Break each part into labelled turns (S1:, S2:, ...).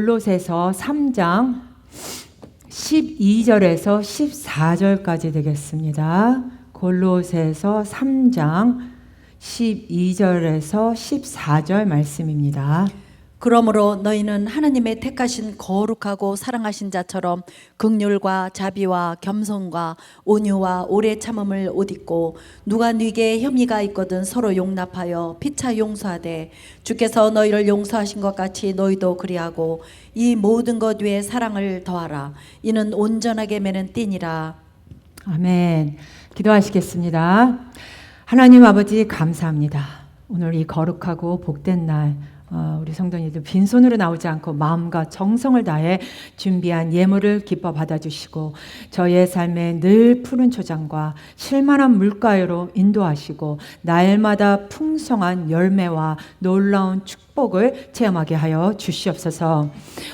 S1: 골로새서 3장 12절에서 14절까지 되겠습니다. 골로새서 3장 12절에서 14절 말씀입니다.
S2: 그러므로 너희는 하나님의 택하신 거룩하고 사랑하신 자처럼 긍휼과 자비와 겸손과 온유와 오래 참음을 옷 입고 누가 네게 혐의가 있거든 서로 용납하여 피차 용서하되 주께서 너희를 용서하신 것 같이 너희도 그리하고 이 모든 것 위에 사랑을 더하라. 이는 온전하게 매는 띠니라.
S1: 아멘. 기도하시겠습니다. 하나님 아버지 감사합니다. 오늘 이 거룩하고 복된 날 우리 성도님들 빈손으로 나오지 않고 마음과 정성을 다해 준비한 예물을 기뻐 받아주시고 저의 삶에 늘 푸른 초장과 쉴만한 물가로 인도하시고 날마다 풍성한 열매와 놀라운 축복을 체험하게 하여 주시옵소서.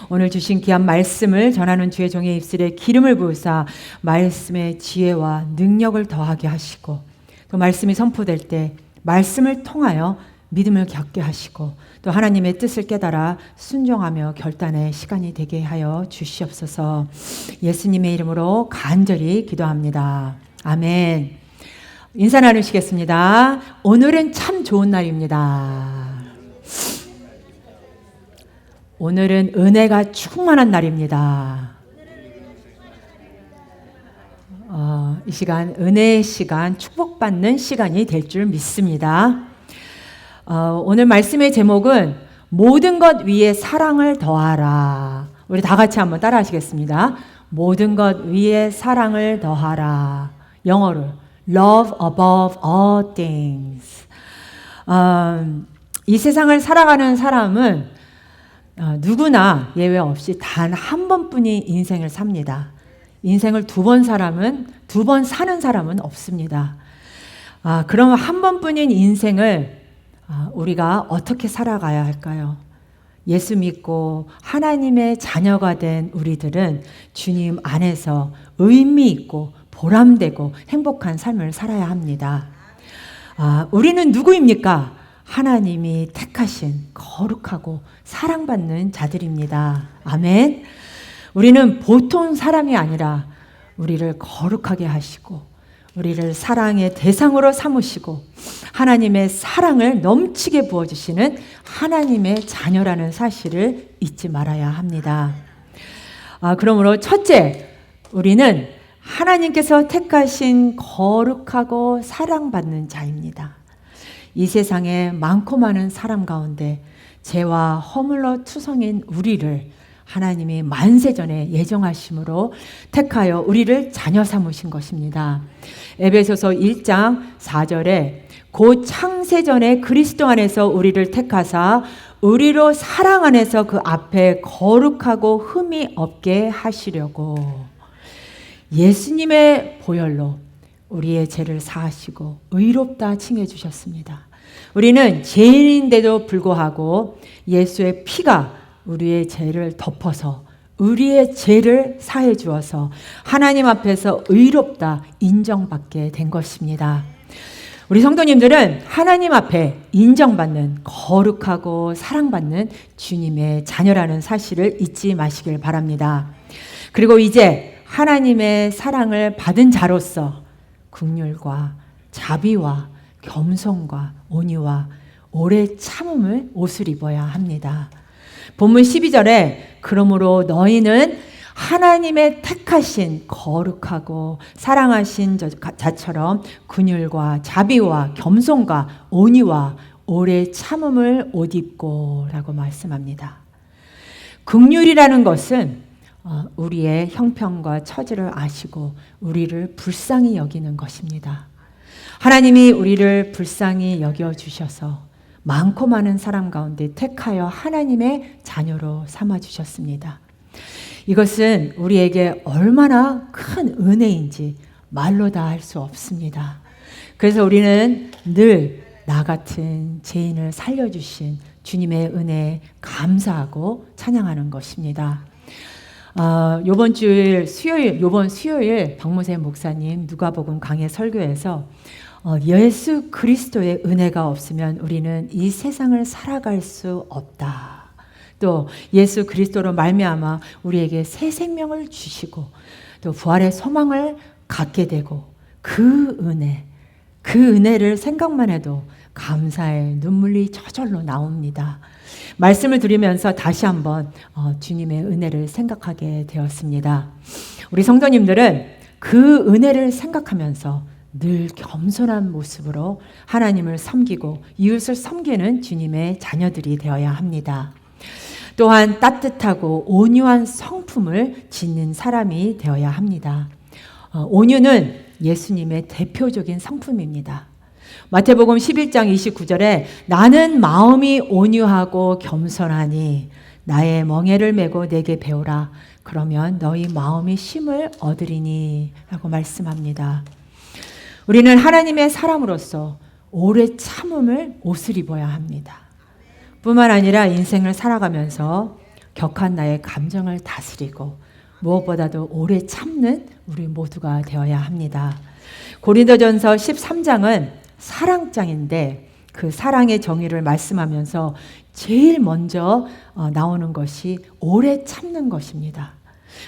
S1: 오늘 주신 귀한 말씀을 전하는 주의 종의 입술에 기름을 부으사 말씀의 지혜와 능력을 더하게 하시고 또 말씀이 선포될 때 말씀을 통하여 믿음을 갖게 하시고 또 하나님의 뜻을 깨달아 순종하며 결단의 시간이 되게 하여 주시옵소서. 예수님의 이름으로 간절히 기도합니다. 아멘. 인사 나누시겠습니다. 오늘은 참 좋은 날입니다. 오늘은 은혜가 충만한 날입니다. 이 시간 은혜의 시간, 축복받는 시간이 될 줄 믿습니다. 오늘 말씀의 제목은 모든 것 위에 사랑을 더하라. 우리 다 같이 한번 따라 하시겠습니다. 모든 것 위에 사랑을 더하라. 영어로 Love above all things. 이 세상을 살아가는 사람은 누구나 예외 없이 단 한 번뿐이 인생을 삽니다. 인생을 두 번 사는 사람은 없습니다. 그럼 한 번뿐인 인생을 우리가 어떻게 살아가야 할까요? 예수 믿고 하나님의 자녀가 된 우리들은 주님 안에서 의미 있고 보람되고 행복한 삶을 살아야 합니다. 우리는 누구입니까? 하나님이 택하신 거룩하고 사랑받는 자들입니다. 아멘. 우리는 보통 사람이 아니라 우리를 거룩하게 하시고 우리를 사랑의 대상으로 삼으시고 하나님의 사랑을 넘치게 부어주시는 하나님의 자녀라는 사실을 잊지 말아야 합니다. 그러므로 첫째, 우리는 하나님께서 택하신 거룩하고 사랑받는 자입니다. 이 세상에 많고 많은 사람 가운데 죄와 허물로 투성인 우리를 하나님이 만세전에 예정하심으로 택하여 우리를 자녀 삼으신 것입니다. 에베소서 1장 4절에 곧 창세전에 그리스도 안에서 우리를 택하사 우리로 사랑 안에서 그 앞에 거룩하고 흠이 없게 하시려고 예수님의 보혈로 우리의 죄를 사하시고 의롭다 칭해 주셨습니다. 우리는 죄인인데도 불구하고 예수의 피가 우리의 죄를 덮어서 우리의 죄를 사해 주어서 하나님 앞에서 의롭다 인정받게 된 것입니다. 우리 성도님들은 하나님 앞에 인정받는 거룩하고 사랑받는 주님의 자녀라는 사실을 잊지 마시길 바랍니다. 그리고 이제 하나님의 사랑을 받은 자로서 긍휼과 자비와 겸손과 온유와 오래 참음을 옷을 입어야 합니다. 본문 12절에 그러므로 너희는 하나님의 택하신 거룩하고 사랑하신 자처럼 긍휼과 자비와 겸손과 온유와 오래 참음을 옷 입고 라고 말씀합니다. 긍휼이라는 것은 우리의 형편과 처지를 아시고 우리를 불쌍히 여기는 것입니다. 하나님이 우리를 불쌍히 여겨주셔서 많고 많은 사람 가운데 택하여 하나님의 자녀로 삼아주셨습니다. 이것은 우리에게 얼마나 큰 은혜인지 말로 다 할 수 없습니다. 그래서 우리는 늘 나 같은 죄인을 살려주신 주님의 은혜에 감사하고 찬양하는 것입니다. 이번 수요일 박무세 목사님 누가복음 강해 설교에서 예수 그리스도의 은혜가 없으면 우리는 이 세상을 살아갈 수 없다. 또 예수 그리스도로 말미암아 우리에게 새 생명을 주시고 또 부활의 소망을 갖게 되고 그 은혜를 생각만 해도 감사의 눈물이 저절로 나옵니다. 말씀을 드리면서 다시 한번 주님의 은혜를 생각하게 되었습니다. 우리 성도님들은 그 은혜를 생각하면서 늘 겸손한 모습으로 하나님을 섬기고 이웃을 섬기는 주님의 자녀들이 되어야 합니다. 또한 따뜻하고 온유한 성품을 짓는 사람이 되어야 합니다. 온유는 예수님의 대표적인 성품입니다. 마태복음 11장 29절에 나는 마음이 온유하고 겸손하니 나의 멍에를 메고 내게 배우라. 그러면 너희 마음이 쉼을 얻으리니 라고 말씀합니다. 우리는 하나님의 사람으로서 오래 참음을 옷을 입어야 합니다. 뿐만 아니라 인생을 살아가면서 격한 나의 감정을 다스리고 무엇보다도 오래 참는 우리 모두가 되어야 합니다. 고린도전서 13장은 사랑장인데 그 사랑의 정의를 말씀하면서 제일 먼저 나오는 것이 오래 참는 것입니다.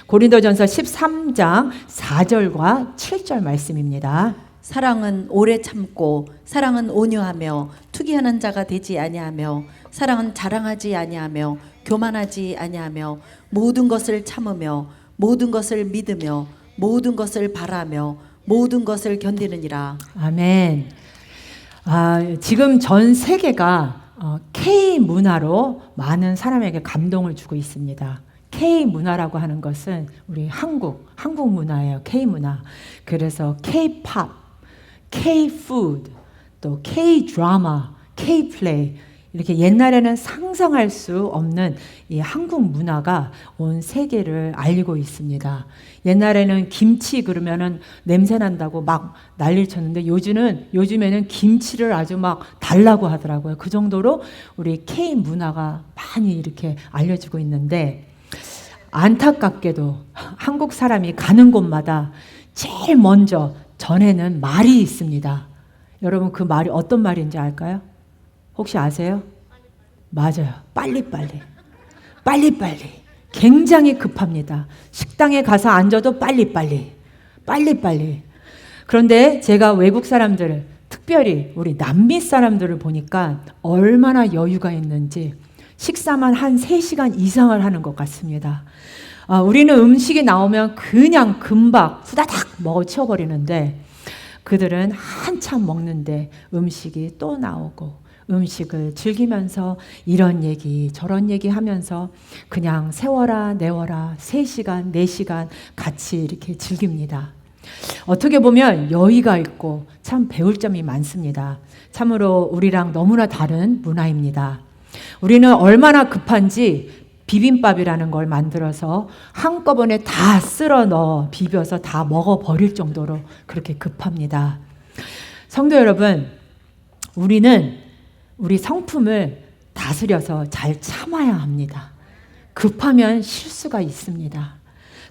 S1: 고린도전서 13장 4절과 7절 말씀입니다.
S2: 사랑은 오래 참고 사랑은 온유하며 투기하는 자가 되지 아니하며 사랑은 자랑하지 아니하며 교만하지 아니하며 모든 것을 참으며 모든 것을 믿으며 모든 것을 바라며 모든 것을 견디느니라.
S1: 아멘. 지금 전 세계가 K 문화로 많은 사람에게 감동을 주고 있습니다. K 문화라고 하는 것은 우리 한국 문화예요. K 문화. 그래서 K-팝, K-푸드, 또 K-드라마, K-플레이 이렇게 옛날에는 상상할 수 없는 이 한국 문화가 온 세계를 알리고 있습니다. 옛날에는 김치 그러면은 냄새 난다고 막 난리를 쳤는데 요즘에는 김치를 아주 막 달라고 하더라고요. 그 정도로 우리 K 문화가 많이 이렇게 알려지고 있는데 안타깝게도 한국 사람이 가는 곳마다 제일 먼저 전에는 말이 있습니다. 여러분 그 말이 어떤 말인지 알까요? 혹시 아세요? 맞아요. 빨리빨리. 굉장히 급합니다. 식당에 가서 앉아도 빨리빨리. 그런데 제가 외국 사람들을, 특별히 우리 남미 사람들을 보니까 얼마나 여유가 있는지 식사만 한 3시간 이상을 하는 것 같습니다. 우리는 음식이 나오면 그냥 금방 후다닥 먹어 치워버리는데 그들은 한참 먹는데 음식이 또 나오고 음식을 즐기면서 이런 얘기 저런 얘기 하면서 그냥 세워라 내워라 3시간 4시간 같이 이렇게 즐깁니다. 어떻게 보면 여유가 있고 참 배울 점이 많습니다. 참으로 우리랑 너무나 다른 문화입니다. 우리는 얼마나 급한지 비빔밥이라는 걸 만들어서 한꺼번에 다 쓸어 넣어 비벼서 다 먹어버릴 정도로 그렇게 급합니다. 성도 여러분, 우리는 우리 성품을 다스려서 잘 참아야 합니다. 급하면 실수가 있습니다.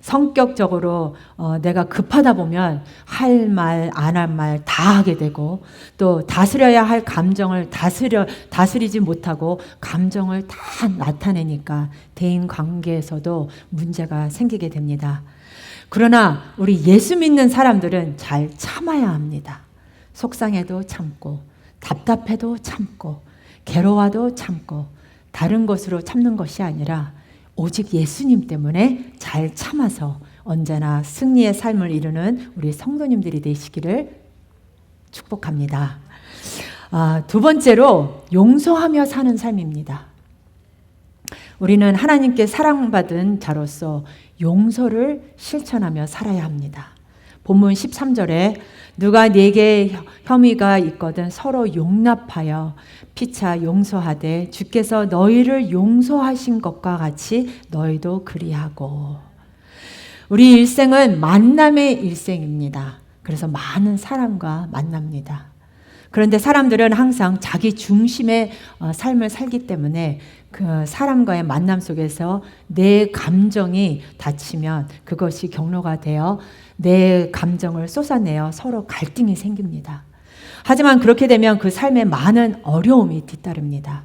S1: 성격적으로 내가 급하다 보면 할 말, 안 할 말 다 하게 되고 또 다스려야 할 감정을 다스리지 못하고 감정을 다 나타내니까 대인 관계에서도 문제가 생기게 됩니다. 그러나 우리 예수 믿는 사람들은 잘 참아야 합니다. 속상해도 참고 답답해도 참고 괴로워도 참고 다른 것으로 참는 것이 아니라 오직 예수님 때문에 잘 참아서 언제나 승리의 삶을 이루는 우리 성도님들이 되시기를 축복합니다. 두 번째로 용서하며 사는 삶입니다. 우리는 하나님께 사랑받은 자로서 용서를 실천하며 살아야 합니다. 본문 13절에 누가 네게 혐의가 있거든 서로 용납하여 피차 용서하되 주께서 너희를 용서하신 것과 같이 너희도 그리하고. 우리 일생은 만남의 일생입니다. 그래서 많은 사람과 만납니다. 그런데 사람들은 항상 자기 중심의 삶을 살기 때문에 그 사람과의 만남 속에서 내 감정이 닫히면 그것이 경로가 되어 내 감정을 쏟아내어 서로 갈등이 생깁니다. 하지만 그렇게 되면 그 삶에 많은 어려움이 뒤따릅니다.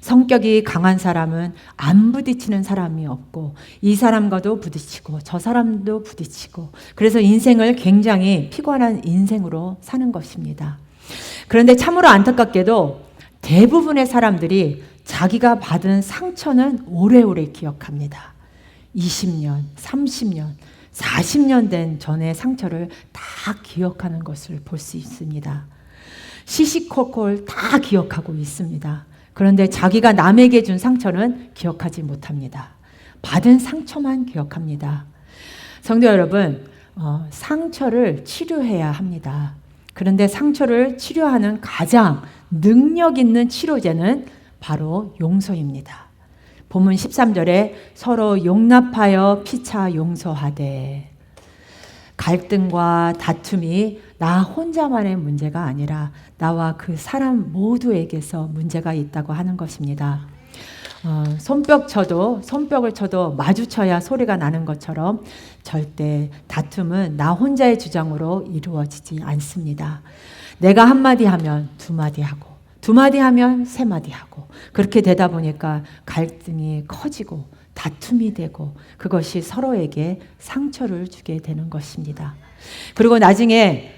S1: 성격이 강한 사람은 안 부딪히는 사람이 없고 이 사람과도 부딪히고 저 사람도 부딪히고 그래서 인생을 굉장히 피곤한 인생으로 사는 것입니다. 그런데 참으로 안타깝게도 대부분의 사람들이 자기가 받은 상처는 오래오래 기억합니다. 20년, 30년, 40년 된 전의 상처를 다 기억하는 것을 볼 수 있습니다. 시시콜콜 다 기억하고 있습니다. 그런데 자기가 남에게 준 상처는 기억하지 못합니다. 받은 상처만 기억합니다. 성도 여러분, 상처를 치료해야 합니다. 그런데 상처를 치료하는 가장 능력 있는 치료제는 바로 용서입니다. 본문 13절에 서로 용납하여 피차 용서하되, 갈등과 다툼이 나 혼자만의 문제가 아니라 나와 그 사람 모두에게서 문제가 있다고 하는 것입니다. 손뼉을 쳐도 마주쳐야 소리가 나는 것처럼 절대 다툼은 나 혼자의 주장으로 이루어지지 않습니다. 내가 한마디 하면 두마디 하고 두마디 하면 세마디 하고 그렇게 되다 보니까 갈등이 커지고 다툼이 되고 그것이 서로에게 상처를 주게 되는 것입니다. 그리고 나중에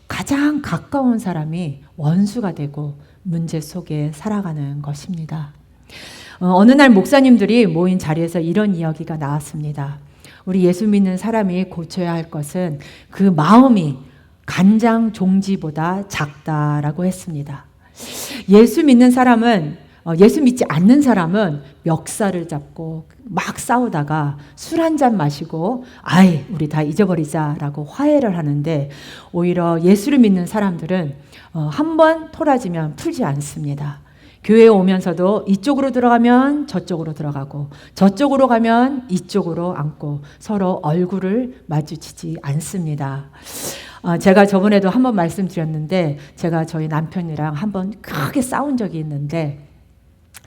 S1: 가장 가까운 사람이 원수가 되고 문제 속에 살아가는 것입니다. 어느 날 목사님들이 모인 자리에서 이런 이야기가 나왔습니다. 우리 예수 믿는 사람이 고쳐야 할 것은 그 마음이 간장 종지보다 작다라고 했습니다. 예수 믿지 않는 사람은 멱살을 잡고 막 싸우다가 술 한잔 마시고 우리 다 잊어버리자라고 화해를 하는데, 오히려 예수를 믿는 사람들은 한번 토라지면 풀지 않습니다. 교회에 오면서도 이쪽으로 들어가면 저쪽으로 들어가고 저쪽으로 가면 이쪽으로 앉고 서로 얼굴을 마주치지 않습니다. 제가 저번에도 한번 말씀드렸는데, 제가 저희 남편이랑 한번 크게 싸운 적이 있는데,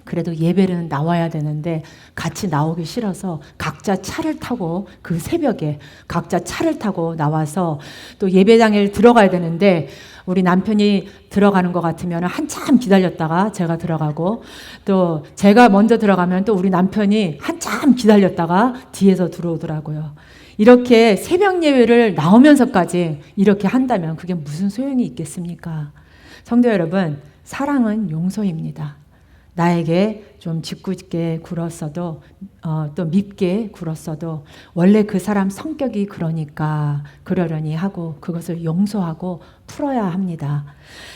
S1: 그래도 예배는 나와야 되는데 같이 나오기 싫어서 각자 차를 타고 그 새벽에 각자 차를 타고 나와서 또 예배당에 들어가야 되는데, 우리 남편이 들어가는 것 같으면 한참 기다렸다가 제가 들어가고, 또 제가 먼저 들어가면 또 우리 남편이 한참 기다렸다가 뒤에서 들어오더라고요. 이렇게 새벽 예배를 나오면서까지 이렇게 한다면 그게 무슨 소용이 있겠습니까? 성도 여러분, 사랑은 용서입니다. 나에게 좀 짓궂게 굴었어도 또 밉게 굴었어도 원래 그 사람 성격이 그러려니 하고 그것을 용서하고 풀어야 합니다.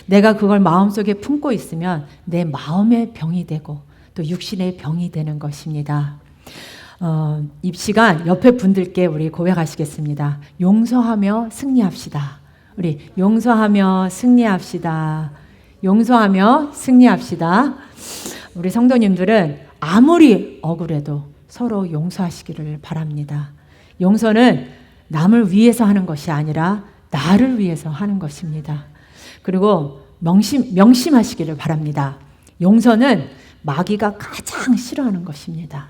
S1: 내가 그걸 마음속에 품고 있으면 내 마음의 병이 되고 또 육신의 병이 되는 것입니다. 이 시간 옆에 분들께 우리 고백하시겠습니다. 용서하며 승리합시다. 우리 용서하며 승리합시다. 용서하며 승리합시다. 우리 성도님들은 아무리 억울해도 서로 용서하시기를 바랍니다. 용서는 남을 위해서 하는 것이 아니라 나를 위해서 하는 것입니다. 그리고 명심하시기를 바랍니다. 용서는 마귀가 가장 싫어하는 것입니다.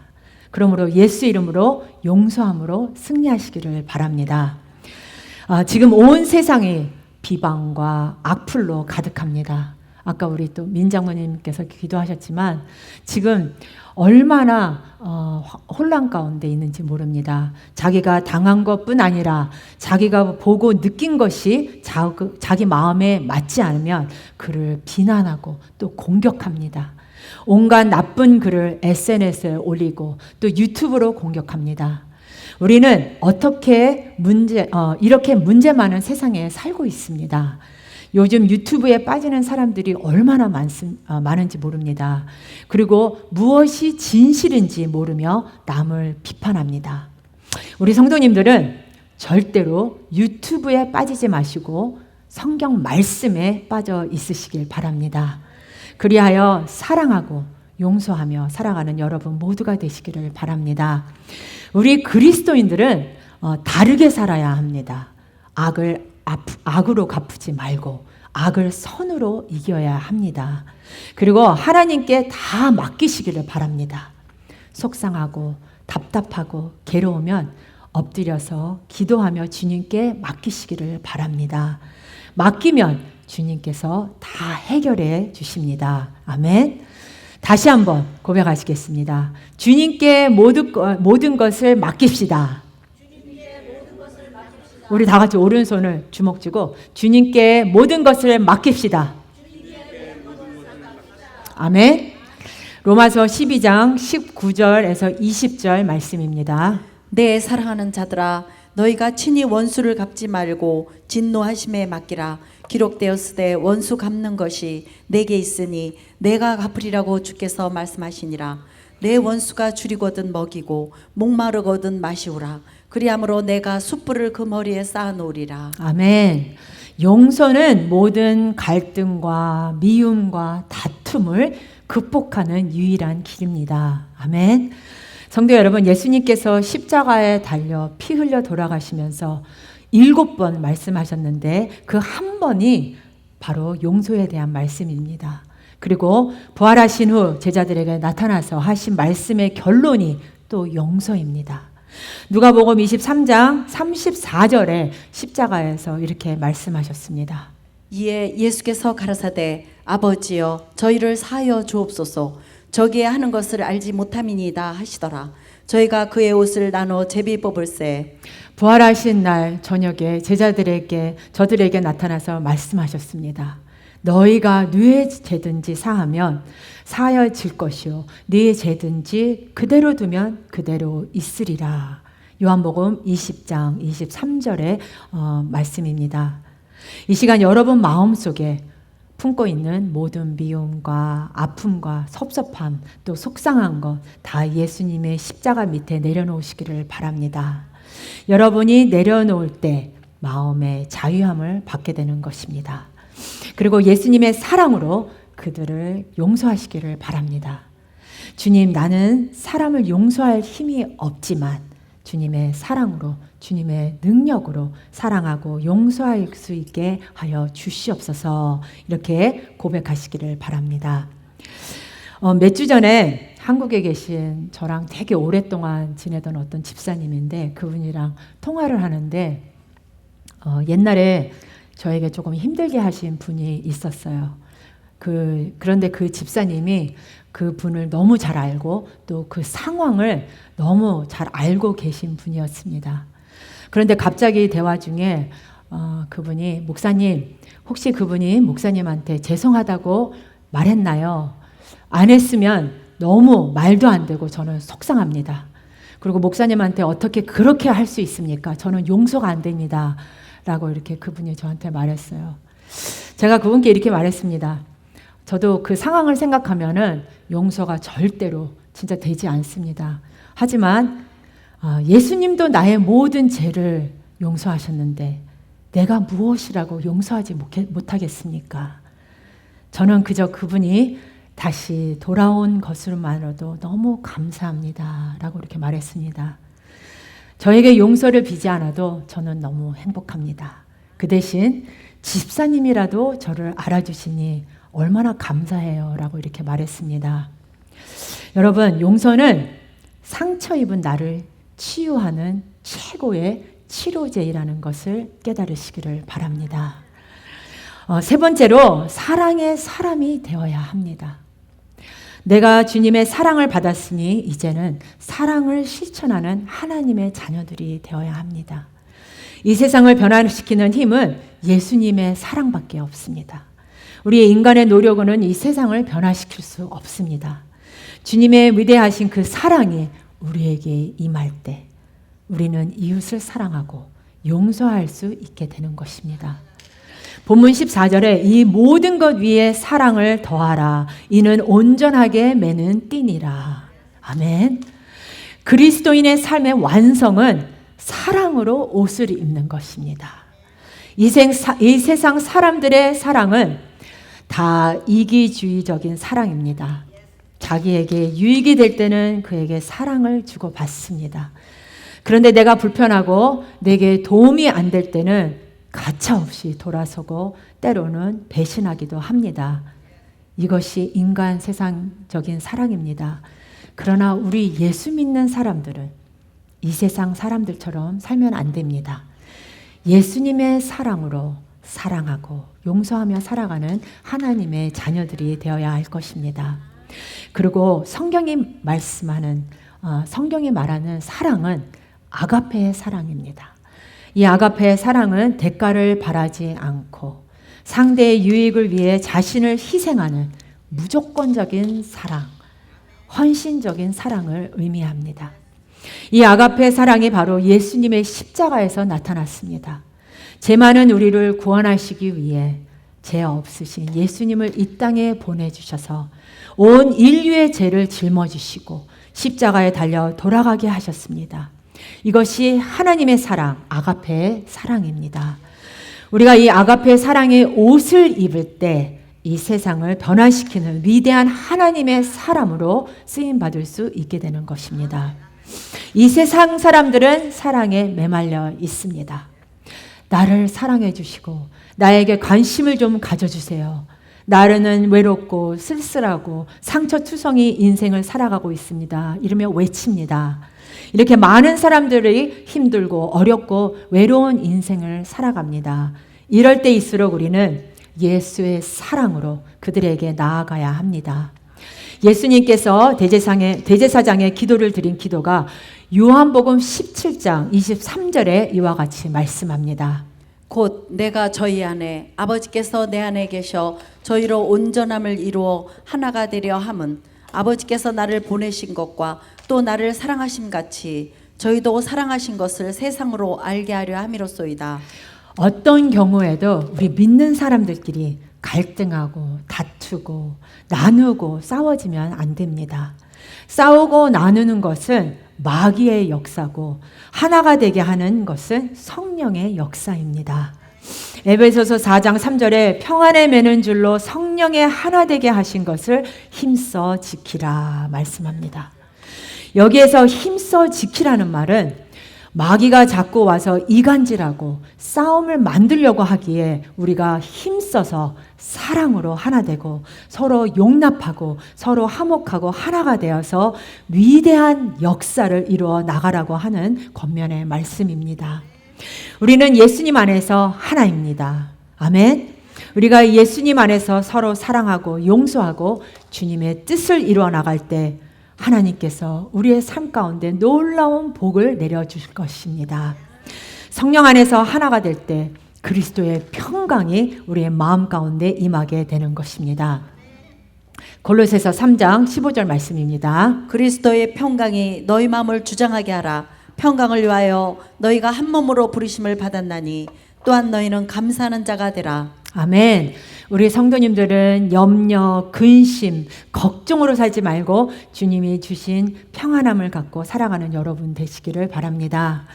S1: 그러므로 예수 이름으로 용서함으로 승리하시기를 바랍니다. 지금 온 세상이 비방과 악플로 가득합니다. 아까 우리 또 민장모님께서 기도하셨지만 지금 얼마나 혼란 가운데 있는지 모릅니다. 자기가 당한 것뿐 아니라 자기가 보고 느낀 것이 자기 마음에 맞지 않으면 그를 비난하고 또 공격합니다. 온갖 나쁜 글을 SNS에 올리고 또 유튜브로 공격합니다. 우리는 어떻게 이렇게 문제 많은 세상에 살고 있습니다. 요즘 유튜브에 빠지는 사람들이 얼마나 많은지 모릅니다. 그리고 무엇이 진실인지 모르며 남을 비판합니다. 우리 성도님들은 절대로 유튜브에 빠지지 마시고 성경 말씀에 빠져 있으시길 바랍니다. 그리하여 사랑하고 용서하며 살아가는 여러분 모두가 되시기를 바랍니다. 우리 그리스도인들은 다르게 살아야 합니다. 악으로 갚지 말고 악을 선으로 이겨야 합니다. 그리고 하나님께 다 맡기시기를 바랍니다. 속상하고 답답하고 괴로우면 엎드려서 기도하며 주님께 맡기시기를 바랍니다. 맡기면 주님께서 다 해결해 주십니다. 아멘. 다시 한번 고백하시겠습니다. 주님께 모든 것을 맡깁시다. 우리 다 같이 오른손을 주먹 쥐고 주님께 모든 것을 맡깁시다. 아멘. 로마서 12장 19절에서 20절 말씀입니다.
S2: 내 사랑하는 자들아 너희가 친히 원수를 갚지 말고 진노하심에 맡기라. 기록되었으되 원수 갚는 것이 내게 있으니 내가 갚으리라고 주께서 말씀하시니라. 내 원수가 줄이거든 먹이고 목마르거든 마시우라. 그리함으로 내가 숯불을 그 머리에 쌓아놓으리라.
S1: 아멘. 용서는 모든 갈등과 미움과 다툼을 극복하는 유일한 길입니다. 아멘. 성도 여러분, 예수님께서 십자가에 달려 피 흘려 돌아가시면서 7번 말씀하셨는데 그 한 번이 바로 용서에 대한 말씀입니다. 그리고 부활하신 후 제자들에게 나타나서 하신 말씀의 결론이 또 용서입니다. 누가복음 23장 34절에 십자가에서 이렇게 말씀하셨습니다.
S2: 이에 예수께서 가라사대 아버지여 저희를 사하여 주옵소서. 저기에 하는 것을 알지 못함이니이다 하시더라. 저희가 그의 옷을 나눠 제비 뽑을세.
S1: 부활하신 날 저녁에 저들에게 나타나서 말씀하셨습니다. 너희가 누의 죄든지 사하면 사하여질 것이요 네 죄든지 그대로 두면 그대로 있으리라. 요한복음 20장 23절의 말씀입니다. 이 시간 여러분 마음속에 품고 있는 모든 미움과 아픔과 섭섭함 또 속상한 것 다 예수님의 십자가 밑에 내려놓으시기를 바랍니다. 여러분이 내려놓을 때 마음의 자유함을 받게 되는 것입니다. 그리고 예수님의 사랑으로 그들을 용서하시기를 바랍니다. 주님, 나는 사람을 용서할 힘이 없지만 주님의 사랑으로, 주님의 능력으로 사랑하고 용서할 수 있게 하여 주시옵소서. 이렇게 고백하시기를 바랍니다. 몇 주 전에 한국에 계신 저랑 되게 오랫동안 지내던 어떤 집사님인데 그분이랑 통화를 하는데 옛날에 저에게 조금 힘들게 하신 분이 있었어요. 그런데 그 집사님이 그 분을 너무 잘 알고 또 그 상황을 너무 잘 알고 계신 분이었습니다. 그런데 갑자기 대화 중에 그분이 목사님, 혹시 그분이 목사님한테 죄송하다고 말했나요? 안 했으면 너무 말도 안 되고 저는 속상합니다. 그리고 목사님한테 어떻게 그렇게 할 수 있습니까? 저는 용서가 안 됩니다. 라고 이렇게 그분이 저한테 말했어요. 제가 그분께 이렇게 말했습니다. 저도 그 상황을 생각하면은 용서가 절대로 진짜 되지 않습니다. 하지만 예수님도 나의 모든 죄를 용서하셨는데 내가 무엇이라고 용서하지 못하겠습니까? 저는 그저 그분이 다시 돌아온 것으로만으로도 너무 감사합니다. 라고 이렇게 말했습니다. 저에게 용서를 비지 않아도 저는 너무 행복합니다. 그 대신 집사님이라도 저를 알아주시니 얼마나 감사해요. 라고 이렇게 말했습니다. 여러분, 용서는 상처 입은 나를 치유하는 최고의 치료제이라는 것을 깨달으시기를 바랍니다. 세 번째로 사랑의 사람이 되어야 합니다. 내가 주님의 사랑을 받았으니 이제는 사랑을 실천하는 하나님의 자녀들이 되어야 합니다. 이 세상을 변화시키는 힘은 예수님의 사랑밖에 없습니다. 우리의 인간의 노력으로는 이 세상을 변화시킬 수 없습니다. 주님의 위대하신 그 사랑이 우리에게 임할 때 우리는 이웃을 사랑하고 용서할 수 있게 되는 것입니다. 본문 14절에 이 모든 것 위에 사랑을 더하라. 이는 온전하게 매는 띠니라. 아멘. 그리스도인의 삶의 완성은 사랑으로 옷을 입는 것입니다. 이 세상 사람들의 사랑은 다 이기주의적인 사랑입니다. 자기에게 유익이 될 때는 그에게 사랑을 주고받습니다. 그런데 내가 불편하고 내게 도움이 안 될 때는 가차없이 돌아서고 때로는 배신하기도 합니다. 이것이 인간 세상적인 사랑입니다. 그러나 우리 예수 믿는 사람들은 이 세상 사람들처럼 살면 안 됩니다. 예수님의 사랑으로 사랑하고 용서하며 살아가는 하나님의 자녀들이 되어야 할 것입니다. 그리고 성경이 말하는 사랑은 아가페의 사랑입니다. 이 아가페의 사랑은 대가를 바라지 않고 상대의 유익을 위해 자신을 희생하는 무조건적인 사랑, 헌신적인 사랑을 의미합니다. 이 아가페 사랑이 바로 예수님의 십자가에서 나타났습니다. 죄 많은 우리를 구원하시기 위해 죄 없으신 예수님을 이 땅에 보내주셔서 온 인류의 죄를 짊어지시고 십자가에 달려 돌아가게 하셨습니다. 이것이 하나님의 사랑, 아가페의 사랑입니다. 우리가 이 아가페 사랑의 옷을 입을 때 이 세상을 변화시키는 위대한 하나님의 사람으로 쓰임받을 수 있게 되는 것입니다. 이 세상 사람들은 사랑에 메말려 있습니다. 나를 사랑해 주시고 나에게 관심을 좀 가져주세요. 나는 외롭고 쓸쓸하고 상처투성이 인생을 살아가고 있습니다. 이러며 외칩니다. 이렇게 많은 사람들이 힘들고 어렵고 외로운 인생을 살아갑니다. 이럴 때일수록 우리는 예수의 사랑으로 그들에게 나아가야 합니다. 예수님께서 대제사장에 기도를 드린 기도가 요한복음 17장 23절에 이와 같이 말씀합니다.
S2: 곧 내가 저희 안에 아버지께서 내 안에 계셔 저희로 온전함을 이루어 하나가 되려 함은 아버지께서 나를 보내신 것과 또 나를 사랑하심 같이 저희도 사랑하신 것을 세상으로 알게 하려 함이로소이다.
S1: 어떤 경우에도 우리 믿는 사람들끼리 갈등하고 다투고 나누고 싸워지면 안 됩니다. 싸우고 나누는 것은 마귀의 역사고 하나가 되게 하는 것은 성령의 역사입니다. 에베소서 4장 3절에 평안에 매는 줄로 성령의 하나 되게 하신 것을 힘써 지키라 말씀합니다. 여기에서 힘써 지키라는 말은 마귀가 자꾸 와서 이간질하고 싸움을 만들려고 하기에 우리가 힘써서 사랑으로 하나 되고 서로 용납하고 서로 화목하고 하나가 되어서 위대한 역사를 이루어 나가라고 하는 권면의 말씀입니다. 우리는 예수님 안에서 하나입니다. 아멘. 우리가 예수님 안에서 서로 사랑하고 용서하고 주님의 뜻을 이루어 나갈 때 하나님께서 우리의 삶 가운데 놀라운 복을 내려주실 것입니다. 성령 안에서 하나가 될 때 그리스도의 평강이 우리의 마음 가운데 임하게 되는 것입니다. 골로새서 3장 15절 말씀입니다.
S2: 그리스도의 평강이 너희 마음을 주장하게 하라. 평강을 위하여 너희가 한 몸으로 부르심을 받았나니 또한 너희는 감사하는 자가 되라.
S1: 아멘. 우리 성도님들은 염려, 근심, 걱정으로 살지 말고 주님이 주신 평안함을 갖고 살아가는 여러분 되시기를 바랍니다.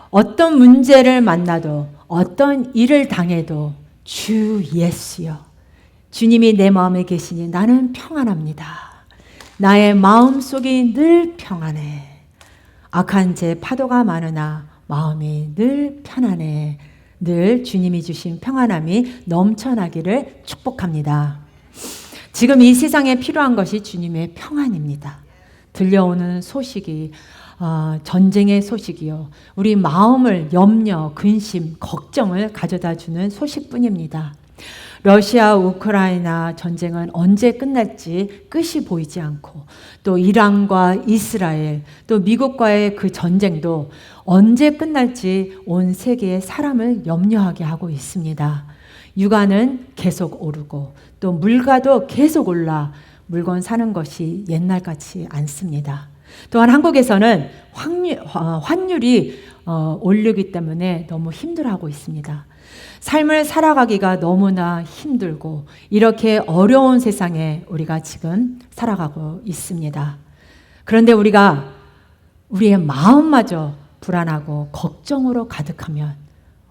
S1: 어떤 문제를 만나도 어떤 일을 당해도 주 예수여, 주님이 내 마음에 계시니 나는 평안합니다. 나의 마음속이 늘 평안해. 악한 제 파도가 많으나 마음이 늘 편안해. 늘 주님이 주신 평안함이 넘쳐나기를 축복합니다. 지금 이 세상에 필요한 것이 주님의 평안입니다. 들려오는 소식이 전쟁의 소식이요. 우리 마음을 염려, 근심, 걱정을 가져다 주는 소식뿐입니다. 러시아 우크라이나 전쟁은 언제 끝날지 끝이 보이지 않고 또 이란과 이스라엘 또 미국과의 그 전쟁도 언제 끝날지 온 세계의 사람을 염려하게 하고 있습니다. 유가는 계속 오르고 또 물가도 계속 올라 물건 사는 것이 옛날같이 않습니다. 또한 한국에서는 환율이 오르기 때문에 너무 힘들어하고 있습니다. 삶을 살아가기가 너무나 힘들고 이렇게 어려운 세상에 우리가 지금 살아가고 있습니다. 그런데 우리가 우리의 마음마저 불안하고 걱정으로 가득하면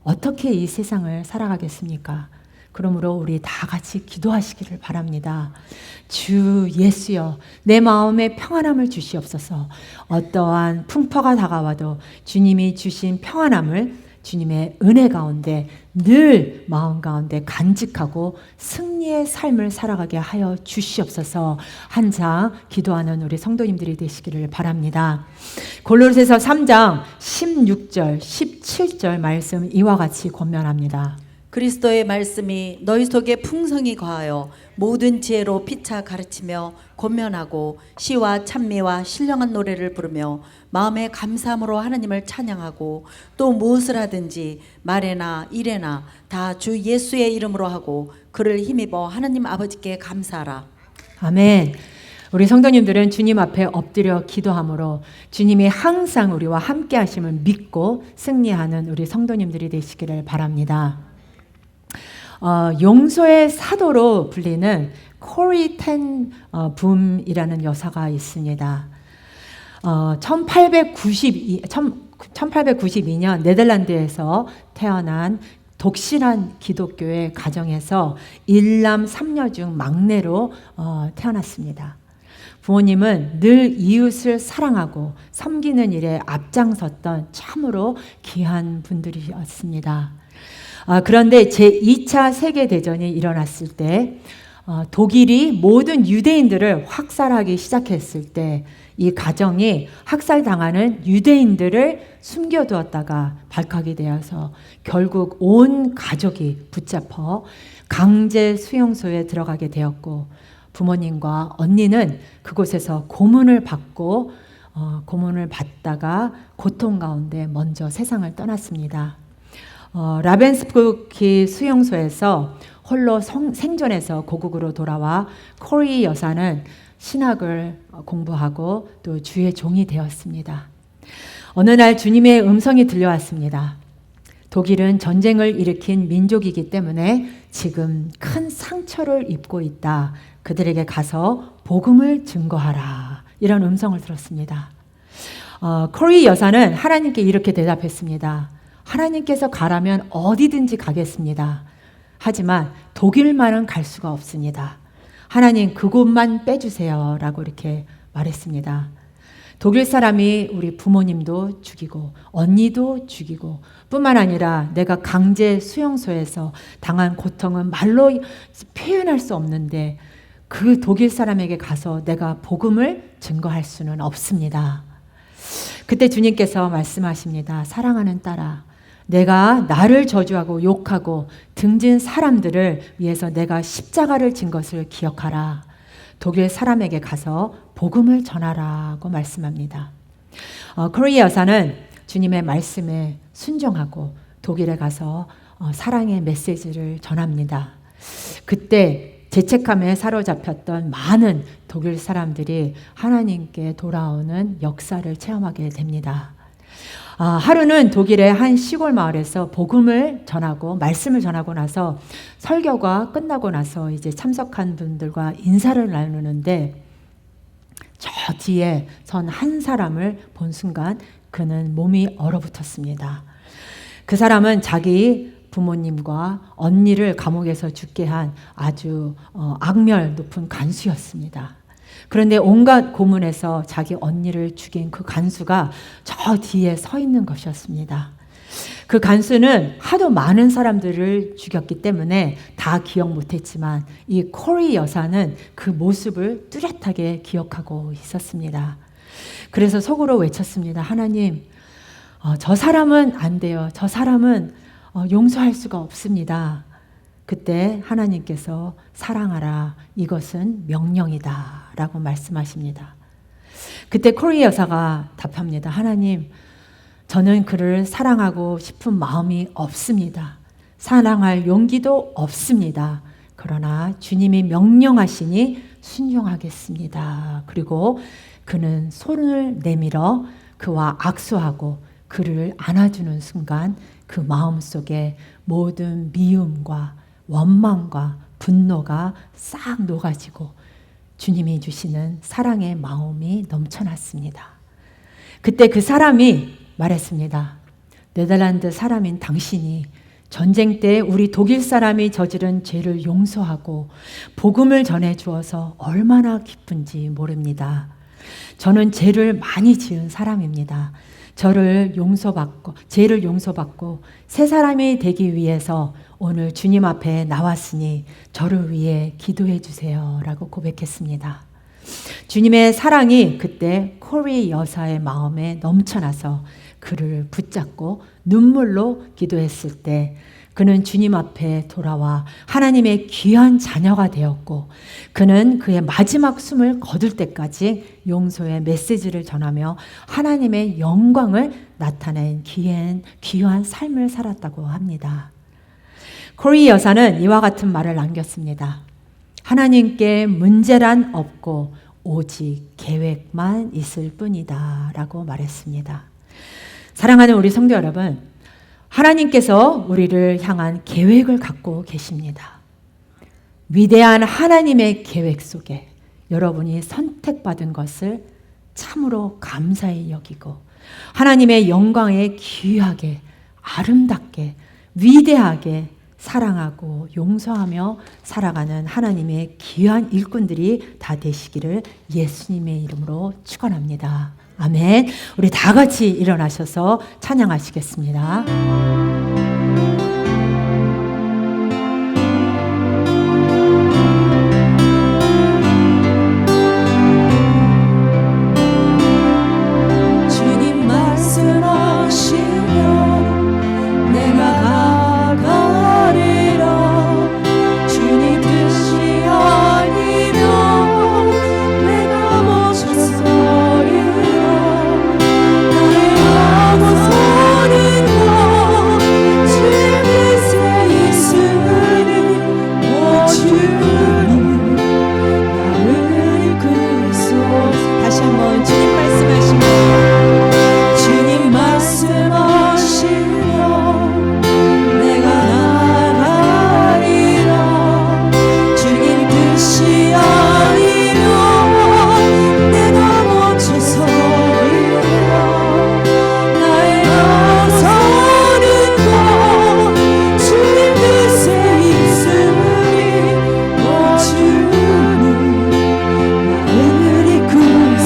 S1: 어떻게 이 세상을 살아가겠습니까? 그러므로 우리 다 같이 기도하시기를 바랍니다. 주 예수여, 내 마음에 평안함을 주시옵소서. 어떠한 풍파가 다가와도 주님이 주신 평안함을 주님의 은혜 가운데 늘 마음 가운데 간직하고 승리의 삶을 살아가게 하여 주시옵소서. 한장 기도하는 우리 성도님들이 되시기를 바랍니다. 골로새서 3장 16절 17절 말씀 이와 같이 권면합니다.
S2: 그리스도의 말씀이 너희 속에 풍성히 거하여 모든 지혜로 피차 가르치며 권면하고 시와 찬미와 신령한 노래를 부르며 마음에 감사함으로 하나님을 찬양하고 또 무엇을 하든지 말에나 일에나 다 주 예수의 이름으로 하고 그를 힘입어 하나님 아버지께 감사하라.
S1: 아멘. 우리 성도님들은 주님 앞에 엎드려 기도함으로 주님이 항상 우리와 함께 하심을 믿고 승리하는 우리 성도님들이 되시기를 바랍니다. 용서의 사도로 불리는 코리 텐 붐이라는 여사가 있습니다. 1892년 네덜란드에서 태어난 독실한 기독교의 가정에서 일남 3녀 중 막내로 태어났습니다. 부모님은 늘 이웃을 사랑하고 섬기는 일에 앞장섰던 참으로 귀한 분들이었습니다. 그런데 제2차 세계대전이 일어났을 때 독일이 모든 유대인들을 학살하기 시작했을 때 이 가정이 학살당하는 유대인들을 숨겨두었다가 발각이 되어서 결국 온 가족이 붙잡혀 강제 수용소에 들어가게 되었고 부모님과 언니는 그곳에서 고문을 받다가 고통 가운데 먼저 세상을 떠났습니다. 라벤스부르크 수용소에서 홀로 생존해서 고국으로 돌아와 코리 여사는 신학을 공부하고 또 주의 종이 되었습니다. 어느 날 주님의 음성이 들려왔습니다. 독일은 전쟁을 일으킨 민족이기 때문에 지금 큰 상처를 입고 있다. 그들에게 가서 복음을 증거하라. 이런 음성을 들었습니다. 코리 여사는 하나님께 이렇게 대답했습니다. 하나님께서 가라면 어디든지 가겠습니다. 하지만 독일만은 갈 수가 없습니다. 하나님 그곳만 빼주세요 라고 이렇게 말했습니다. 독일 사람이 우리 부모님도 죽이고 언니도 죽이고 뿐만 아니라 내가 강제 수용소에서 당한 고통은 말로 표현할 수 없는데 그 독일 사람에게 가서 내가 복음을 증거할 수는 없습니다. 그때 주님께서 말씀하십니다. 사랑하는 딸아, 내가 나를 저주하고 욕하고 등진 사람들을 위해서 내가 십자가를 진 것을 기억하라. 독일 사람에게 가서 복음을 전하라고 말씀합니다. 코리 여사는 주님의 말씀에 순종하고 독일에 가서 사랑의 메시지를 전합니다. 그때 죄책감에 사로잡혔던 많은 독일 사람들이 하나님께 돌아오는 역사를 체험하게 됩니다. 하루는 독일의 한 시골 마을에서 복음을 전하고 말씀을 전하고 나서 설교가 끝나고 나서 이제 참석한 분들과 인사를 나누는데 저 뒤에 선 한 사람을 본 순간 그는 몸이 얼어붙었습니다. 그 사람은 자기 부모님과 언니를 감옥에서 죽게 한 아주 악멸 높은 간수였습니다. 그런데 온갖 고문에서 자기 언니를 죽인 그 간수가 저 뒤에 서 있는 것이었습니다. 그 간수는 하도 많은 사람들을 죽였기 때문에 다 기억 못했지만 이 코리 여사는 그 모습을 뚜렷하게 기억하고 있었습니다. 그래서 속으로 외쳤습니다. 하나님, 저 사람은 안 돼요. 저 사람은 용서할 수가 없습니다. 그때 하나님께서 사랑하라, 이것은 명령이다 라고 말씀하십니다. 그때 코리 여사가 답합니다. 하나님, 저는 그를 사랑하고 싶은 마음이 없습니다. 사랑할 용기도 없습니다. 그러나 주님이 명령하시니 순종하겠습니다. 그리고 그는 손을 내밀어 그와 악수하고 그를 안아주는 순간 그 마음속에 모든 미움과 원망과 분노가 싹 녹아지고 주님이 주시는 사랑의 마음이 넘쳐났습니다. 그때 그 사람이 말했습니다. 네덜란드 사람인 당신이 전쟁 때 우리 독일 사람이 저지른 죄를 용서하고 복음을 전해 주어서 얼마나 기쁜지 모릅니다. 저는 죄를 많이 지은 사람입니다. 죄를 용서받고 새 사람이 되기 위해서 오늘 주님 앞에 나왔으니 저를 위해 기도해 주세요 라고 고백했습니다. 주님의 사랑이 그때 코리 여사의 마음에 넘쳐나서 그를 붙잡고 눈물로 기도했을 때 그는 주님 앞에 돌아와 하나님의 귀한 자녀가 되었고 그는 그의 마지막 숨을 거둘 때까지 용서의 메시지를 전하며 하나님의 영광을 나타낸 귀한 삶을 살았다고 합니다. 코리 여사는 이와 같은 말을 남겼습니다. 하나님께 문제란 없고 오직 계획만 있을 뿐이다 라고 말했습니다. 사랑하는 우리 성도 여러분, 하나님께서 우리를 향한 계획을 갖고 계십니다. 위대한 하나님의 계획 속에 여러분이 선택받은 것을 참으로 감사히 여기고 하나님의 영광에 귀하게, 아름답게, 위대하게 사랑하고 용서하며 살아가는 하나님의 귀한 일꾼들이 다 되시기를 예수님의 이름으로 축원합니다. 아멘. 우리 다 같이 일어나셔서 찬양하시겠습니다.
S2: 주님 말씀하시면 내가 나가리라. 주님 뜻이 아니면 내가 멈춰서리라. 나의 하고 서는 것 주님 뜻에 있으니 오 주님 나를 이끄소서. 다시 한번 주님 말씀하시면 주님 말씀하시면 내가 나가리라. 주님 뜻이 아니면 내가 멈춰서리라. 나의 나서는 것 주님 뜻에 있으니 오 주님 나를 이끄소서.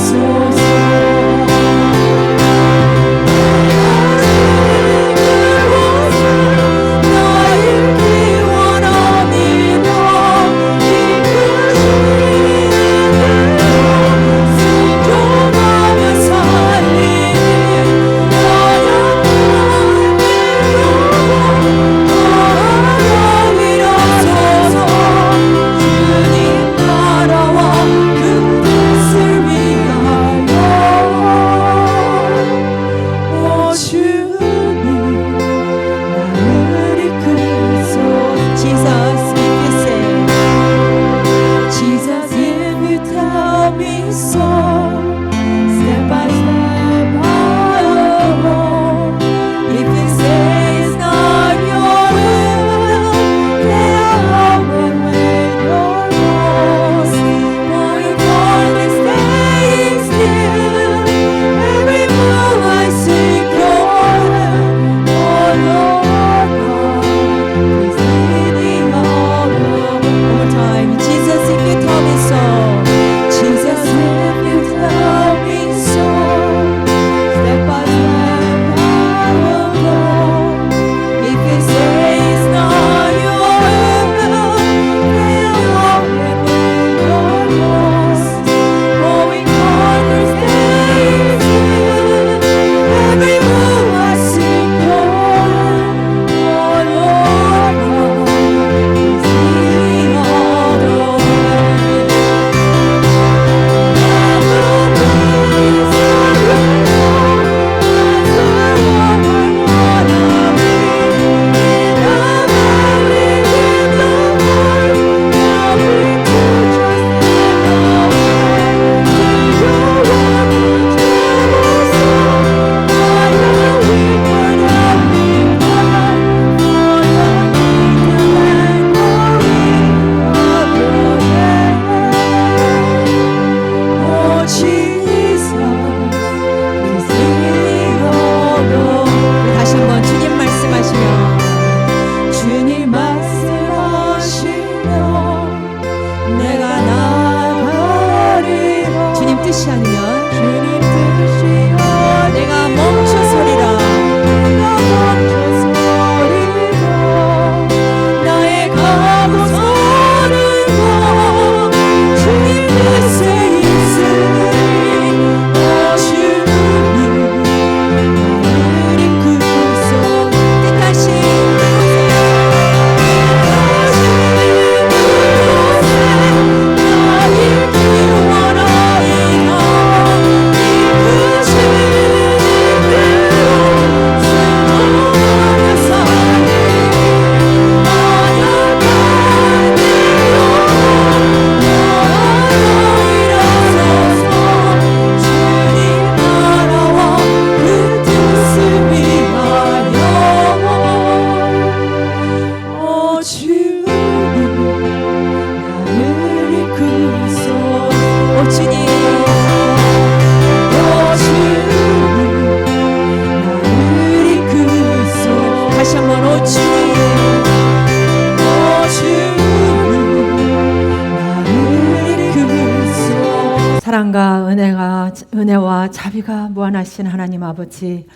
S1: 사랑과 은혜와 자비가 무한하신 하나님 아버지,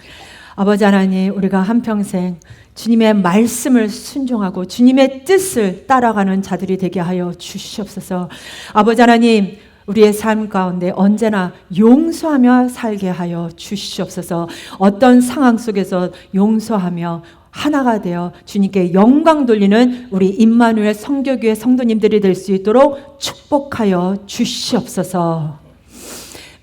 S1: 아버지 하나님, 우리가 한평생 주님의 말씀을 순종하고 주님의 뜻을 따라가는 자들이 되게 하여 주시옵소서. 아버지 하나님, 우리의 삶 가운데 언제나 용서하며 살게 하여 주시옵소서. 어떤 상황 속에서 용서하며 하나가 되어 주님께 영광 돌리는 우리 임마누엘 성교교회 성도님들이 될 수 있도록 축복하여 주시옵소서.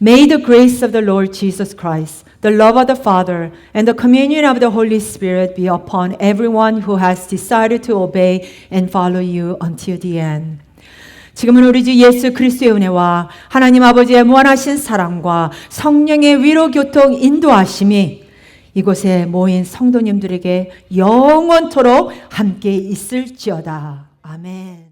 S1: May the grace of the Lord Jesus Christ, the love of the Father, and the communion of the Holy Spirit be upon everyone who has decided to obey and follow you until the end. 지금은 우리 주 예수 그리스도의 은혜와 하나님 아버지의 무한하신 사랑과 성령의 위로 교통 인도하심이 이곳에 모인 성도님들에게 영원토록 함께 있을지어다. 아멘.